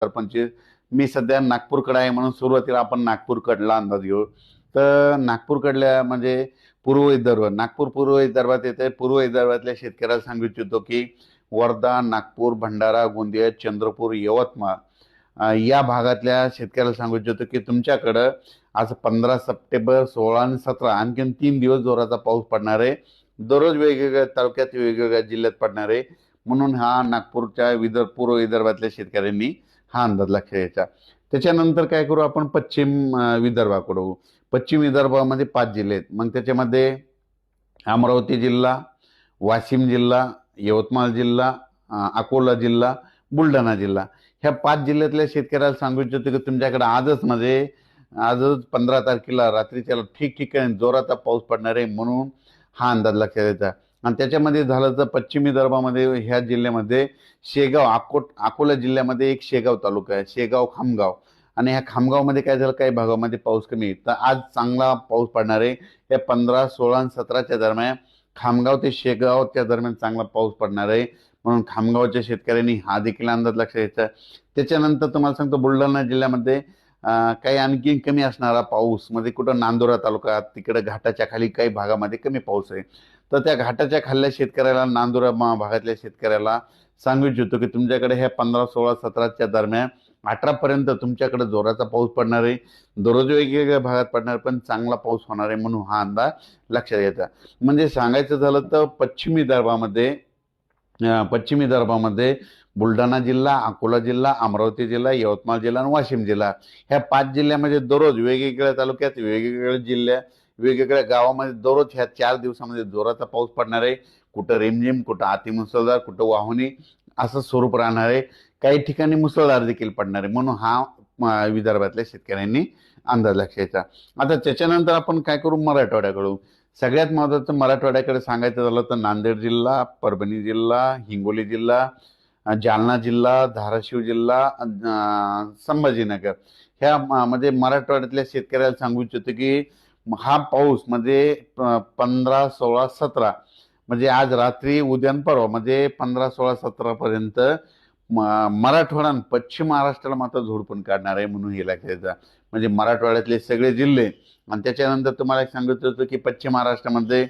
2025 मी सध्या नागपूरकडे आहे म्हणून सुरुवातीला आपण नागपूरकडला अंदाज घेऊ. तर नागपूरकडल्या म्हणजे पूर्व विदर्भ, नागपूर पूर्व विदर्भात येते. पूर्व विदर्भातल्या शेतकऱ्याला सांगू इच्छितो की वर्धा, नागपूर, भंडारा, गोंदिया, चंद्रपूर, यवतमाळ या भागातल्या शेतकऱ्याला सांगू इच्छितो की तुमच्याकडं आज 15 सप्टेंबर, 16 आणि 17 आणखीन 3 दिवस जोराचा पाऊस पडणार आहे. दररोज वेगवेगळ्या तालुक्यात वेगवेगळ्या जिल्ह्यात पडणार आहे. म्हणून हा नागपूरच्या पूर्व विदर्भातल्या शेतकऱ्यांनी हा अंदाज लक्षात घ्यायचा. त्याच्यानंतर काय करू आपण, पश्चिम विदर्भाकडे बघू. पश्चिम विदर्भामध्ये 5 जिल्हे आहेत. मग त्याच्यामध्ये अमरावती जिल्हा, वाशिम जिल्हा, यवतमाळ जिल्हा, अकोला जिल्हा, बुलढाणा जिल्हा, ह्या 5 जिल्ह्यातल्या शेतकऱ्याला सांगू इच्छितो की तुमच्याकडे आजच 15 तारखेला रात्रीच्या ठिकठिकाणी जोराचा पाऊस पडणार आहे. म्हणून हा अंदाज लक्षात घ्यायचा. आणि त्याच्यामध्ये झालं तर पश्चिम विदर्भामध्ये ह्या जिल्ह्यामध्ये शेगाव, अकोला जिल्ह्यामध्ये एक शेगाव तालुका आहे, शेगाव खामगाव. आणि ह्या खामगावमध्ये काय झालं, काही भागामध्ये पाऊस कमी आहे. तर आज चांगला पाऊस पडणार आहे. या 15, 16 आणि 17च्या दरम्यान खामगाव ते शेगावच्या दरम्यान चांगला पाऊस पडणार आहे. म्हणून खामगावच्या शेतकऱ्यांनी हा देखील अंदाज लक्षात घ्यायचा. त्याच्यानंतर तुम्हाला सांगतो बुलढाणा जिल्ह्यामध्ये काही आणखी कमी असणारा पाऊस म्हणजे कुठं नांदुरा तालुका, तिकडे घाटाच्या खाली काही भागामध्ये कमी पाऊस आहे. तर त्या घाटाच्या खाल्ल्या शेतकऱ्याला, नांदुरा भागातल्या शेतकऱ्याला सांगू इच्छितो की तुमच्याकडे ह्या 15, 16, 17च्या दरम्यान 18 पर्यंत तुमच्याकडे जोराचा पाऊस पडणार आहे. दररोज वेगवेगळ्या भागात पडणार, पण चांगला पाऊस होणार आहे. म्हणून हा अंदाज लक्षात घ्यायचा. म्हणजे सांगायचं झालं तर पश्चिम विदर्भामध्ये बुलढाणा जिल्हा, अकोला जिल्हा, अमरावती जिल्हा, यवतमाळ जिल्हा आणि वाशिम जिल्हा, ह्या 5 जिल्ह्यामध्ये दररोज वेगवेगळ्या तालुक्यात, वेगवेगळ्या गावामध्ये दररोज ह्या 4 दिवसामध्ये जोराचा पाऊस पडणार आहे. कुठं रिमझिम, कुठं अतिमुसळधार, कुठं वाहुणी असं स्वरूप राहणार आहे. काही ठिकाणी मुसळधार देखील पडणार आहे. म्हणून हा विदर्भातल्या शेतकऱ्यांनी अंदाज लक्षात घ्यायचा. आता त्याच्यानंतर आपण काय करू, मराठवाड्याकडू. सगळ्यात महत्वाचं मराठवाड्याकडे सांगायचं झालं तर नांदेड जिल्हा, परभणी जिल्हा, हिंगोली जिल्हा, जालना जिल्हा, धाराशिव जिल्हा, संभाजीनगर, ह्या म्हणजे मराठवाड्यातल्या शेतकऱ्याला सांगू इच्छितो की हा पाऊस म्हणजे 15, 16, 17 म्हणजे आज रात्री, उद्या आणि परवा म्हणजे 15, 16, 17 पर्यंत मराठवाडा आणि पश्चिम महाराष्ट्राला मात्र झोडपून काढणार आहे. म्हणून हे लक्षात घ्यायचं. म्हणजे मराठवाड्यातले सगळे जिल्हे. आणि त्याच्यानंतर तुम्हाला एक सांगितलं होतं की पश्चिम महाराष्ट्रामध्ये